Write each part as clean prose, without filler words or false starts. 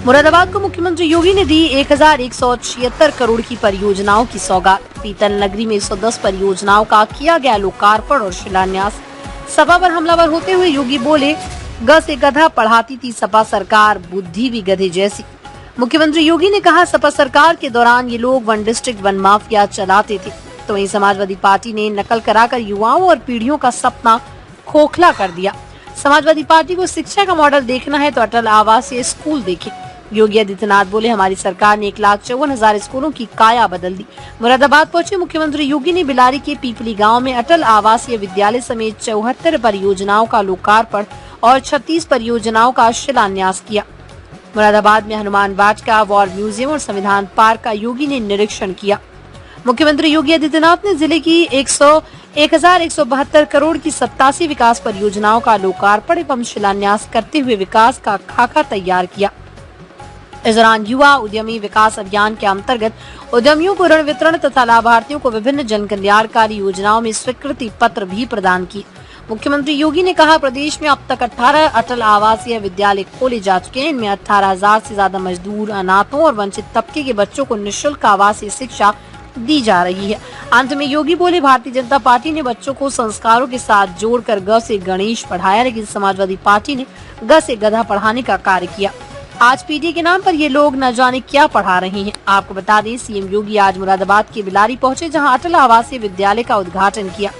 मुरादाबाद को मुख्यमंत्री योगी ने दी 1176 करोड़ की परियोजनाओं की सौगात। पीतल नगरी में 110 परियोजनाओं का किया गया लोकार्पण और शिलान्यास। सभा पर हमलावर होते हुए योगी बोले, ग से गधा पढ़ाती थी सपा सरकार, बुद्धि भी गधे जैसी। मुख्यमंत्री योगी ने कहा, सपा सरकार के दौरान ये लोग वन डिस्ट्रिक्ट वन माफिया चलाते थे, तो वहीं समाजवादी पार्टी ने नकल कराकर युवाओं और पीढ़ियों का सपना खोखला कर दिया। समाजवादी पार्टी को शिक्षा का मॉडल देखना है तो अटल आवासीय स्कूल देखें। योगी आदित्यनाथ बोले, हमारी सरकार ने 1,54,000 स्कूलों की काया बदल दी। मुरादाबाद पहुंचे मुख्यमंत्री योगी ने बिलारी के पीपली गांव में अटल आवासीय विद्यालय समेत 74 परियोजनाओं का लोकार्पण और 36 परियोजनाओं का शिलान्यास किया। मुरादाबाद में हनुमान वाटिका, वॉर म्यूजियम और संविधान पार्क का योगी ने निरीक्षण किया। मुख्यमंत्री योगी आदित्यनाथ ने जिले की 1,172 करोड़ की 87 विकास परियोजनाओं का लोकार्पण एवं शिलान्यास करते हुए विकास का खाका तैयार किया। इस दौरान युवा उद्यमी विकास अभियान के अंतर्गत उद्यमियों को ऋण वितरण तथा लाभार्थियों को विभिन्न जन कल्याणकारी योजनाओं में स्वीकृति पत्र भी प्रदान किए। मुख्यमंत्री योगी ने कहा, प्रदेश में अब तक 18 अटल आवासीय विद्यालय खोले जा चुके हैं। इनमें 18,000 से ज्यादा मजदूर, अनाथों और वंचित तबके के बच्चों को निःशुल्क आवासीय शिक्षा दी जा रही है। अंत में योगी बोले, भारतीय जनता पार्टी ने बच्चों को संस्कारों के साथ जोड़कर ग से गणेश पढ़ाया, लेकिन समाजवादी पार्टी ने ग से गधा पढ़ाने का कार्य किया। आज पीटीए के नाम पर ये लोग न जाने क्या पढ़ा रहे हैं। आपको बता दें, सीएम योगी आज मुरादाबाद के बिलारी पहुंचे, जहां अटल आवासीय विद्यालय का उद्घाटन किया।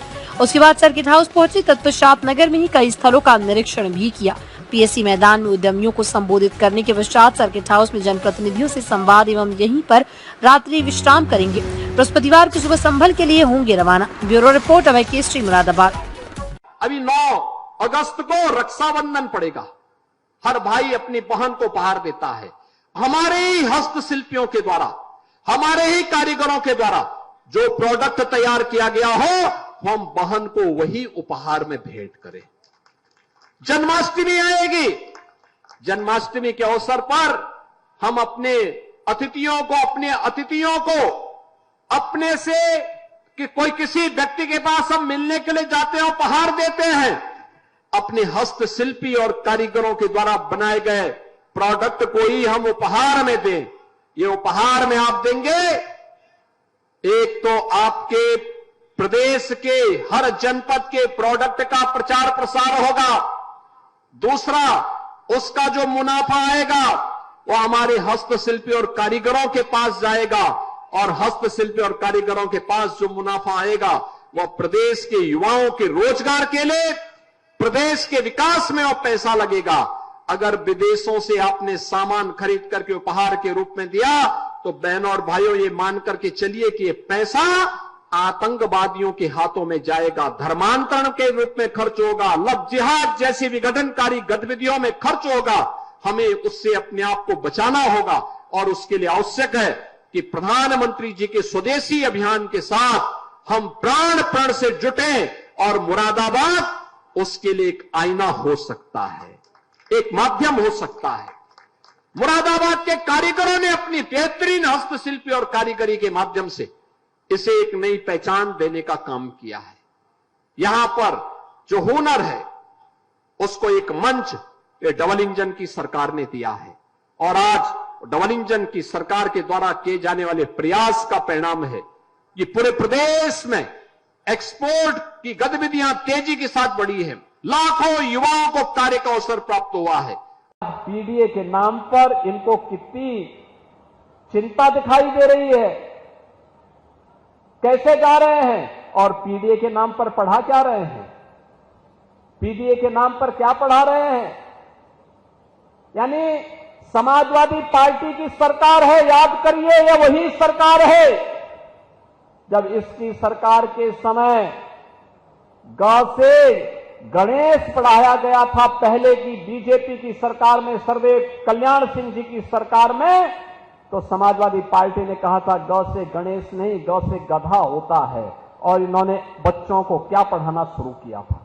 उसके बाद सर्किट हाउस पहुंचे, तत्पश्चात नगर में ही कई स्थलों का निरीक्षण भी किया। पीएससी मैदान में उद्यमियों को संबोधित करने के पश्चात सर्किट हाउस में जनप्रतिनिधियों से संवाद एवं यहीं पर रात्रि विश्राम करेंगे। बृहस्पतिवार को सुबह संभल के लिए होंगे रवाना। ब्यूरो रिपोर्ट, अभय केसरी, मुरादाबाद। अभी 9 अगस्त को रक्षाबंधन पड़ेगा। हर भाई अपनी बहन को उपहार देता है। हमारे ही हस्तशिल्पियों के द्वारा, हमारे ही कारीगरों के द्वारा जो प्रोडक्ट तैयार किया गया हो, हम बहन को वही उपहार में भेंट करें। जन्माष्टमी आएगी। जन्माष्टमी के अवसर पर हम अपने अतिथियों को अपने से कि कोई किसी व्यक्ति के पास हम मिलने के लिए जाते हैं, उपहार देते हैं। अपने हस्तशिल्पी और कारीगरों के द्वारा बनाए गए प्रोडक्ट को ही हम उपहार में दें। ये उपहार में आप देंगे, एक तो आपके प्रदेश के हर जनपद के प्रोडक्ट का प्रचार प्रसार होगा, दूसरा उसका जो मुनाफा आएगा वो हमारे हस्तशिल्पी और कारीगरों के पास जाएगा, और हस्तशिल्पी और कारीगरों के पास जो मुनाफा आएगा वह प्रदेश के युवाओं के रोजगार के लिए, प्रदेश के विकास में वो पैसा लगेगा। अगर विदेशों से आपने सामान खरीद करके उपहार के रूप में दिया तो बहनों और भाइयों, ये मान करके चलिए कि ये पैसा आतंकवादियों के हाथों में जाएगा, धर्मांतरण के रूप में खर्च होगा, लव जिहाद जैसी विघटनकारी गतिविधियों में खर्च होगा। हमें उससे अपने आप को बचाना होगा, और उसके लिए आवश्यक है कि प्रधानमंत्री जी के स्वदेशी अभियान के साथ हम प्राण से जुटे, और मुरादाबाद उसके लिए एक आईना हो सकता है, एक माध्यम हो सकता है। मुरादाबाद के कारीगरों ने अपनी बेहतरीन हस्तशिल्पी और कारीगरी के माध्यम से इसे एक नई पहचान देने का काम किया है। यहां पर जो हुनर है उसको एक मंच डबल इंजन की सरकार ने दिया है, और आज डबल इंजन की सरकार के द्वारा किए जाने वाले प्रयास का परिणाम है कि पूरे प्रदेश में एक्सपोर्ट की गतिविधियां तेजी के साथ बढ़ी है। लाखों युवाओं को कार्य का अवसर प्राप्त हुआ है। पीडीए के नाम पर इनको कितनी चिंता दिखाई दे रही है, कैसे जा रहे हैं, और पीडीए के नाम पर पढ़ा क्या रहे हैं, पीडीए के नाम पर क्या पढ़ा रहे हैं। यानी समाजवादी पार्टी की सरकार है, याद करिए, यह वही सरकार है जब इसकी सरकार के समय ग से गणेश पढ़ाया गया था। पहले की बीजेपी की सरकार में, सर्वदेव कल्याण सिंह जी की सरकार में, तो समाजवादी पार्टी ने कहा था ग से गणेश नहीं, ग से गधा होता है, और इन्होंने बच्चों को क्या पढ़ाना शुरू किया था।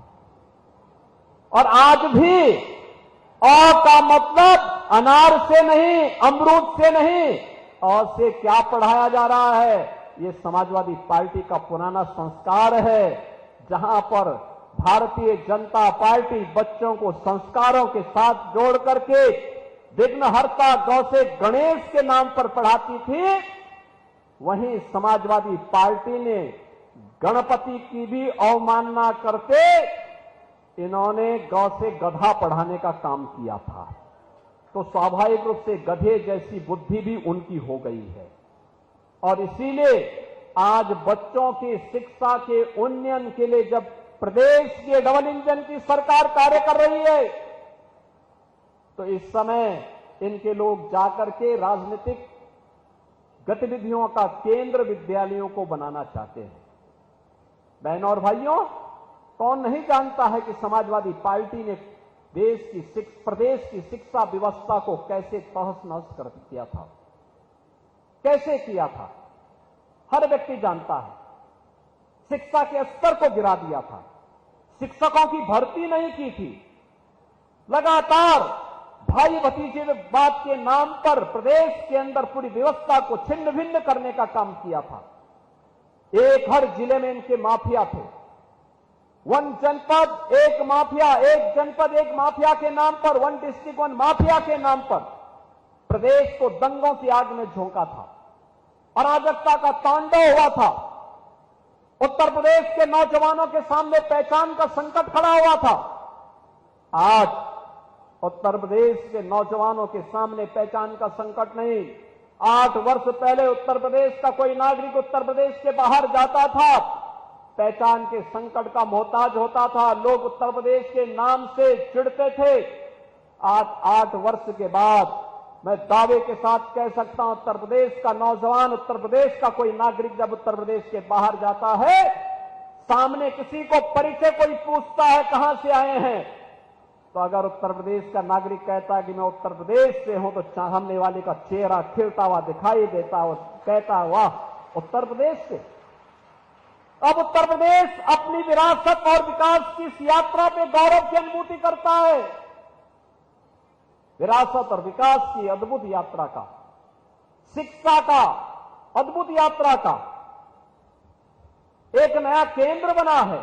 और आज भी अ का मतलब अनार से नहीं, अमरूद से नहीं, अ से क्या पढ़ाया जा रहा है, ये समाजवादी पार्टी का पुराना संस्कार है, जहां पर भारतीय जनता पार्टी बच्चों को संस्कारों के साथ जोड़ करके विघ्नहर्ता गौ से गणेश के नाम पर पढ़ाती थी, वहीं समाजवादी पार्टी ने गणपति की भी अवमानना करके इन्होंने गौ से गधा पढ़ाने का काम किया था। तो स्वाभाविक रूप से गधे जैसी बुद्धि भी उनकी हो गई है। और इसीलिए आज बच्चों की शिक्षा के उन्नयन के लिए जब प्रदेश के डबल इंजन की सरकार कार्य कर रही है, तो इस समय इनके लोग जाकर के राजनीतिक गतिविधियों का केंद्र विद्यालयों को बनाना चाहते हैं। बहनों और भाइयों, कौन नहीं जानता है कि समाजवादी पार्टी ने प्रदेश की शिक्षा व्यवस्था को कैसे तहस नहस कर दिया था, कैसे किया था, हर व्यक्ति जानता है। शिक्षा के स्तर को गिरा दिया था, शिक्षकों की भर्ती नहीं की थी, लगातार भाई भतीजेवाद के नाम पर प्रदेश के अंदर पूरी व्यवस्था को छिन्न भिन्न करने का काम किया था। एक हर जिले में इनके माफिया थे। वन जनपद एक माफिया, एक जनपद एक माफिया के नाम पर, वन डिस्ट्रिक्ट वन माफिया के नाम पर प्रदेश को दंगों की आग में झोंका था, अराजकता का तांडव हुआ था। उत्तर प्रदेश के नौजवानों के सामने पहचान का संकट खड़ा हुआ था। आज उत्तर प्रदेश के नौजवानों के सामने पहचान का संकट नहीं। 8 वर्ष पहले उत्तर प्रदेश का कोई नागरिक उत्तर प्रदेश के बाहर जाता था, पहचान के संकट का मोहताज होता था, लोग उत्तर प्रदेश के नाम से चिढ़ते थे। आज 8 वर्ष के बाद मैं दावे के साथ कह सकता हूं, उत्तर प्रदेश का नौजवान, उत्तर प्रदेश का कोई नागरिक जब उत्तर प्रदेश के बाहर जाता है, सामने किसी को परिचय कोई पूछता है कहां से आए हैं, तो अगर उत्तर प्रदेश का नागरिक कहता है कि मैं उत्तर प्रदेश से हूं, तो सामने वाले का चेहरा खिलता हुआ दिखाई देता और कहता वाह उत्तर प्रदेश से। अब उत्तर प्रदेश अपनी विरासत और विकास की इस यात्रा पे गौरव की अनुभूति करता है। विरासत और विकास की अद्भुत यात्रा का, शिक्षा का अद्भुत यात्रा का एक नया केंद्र बना है।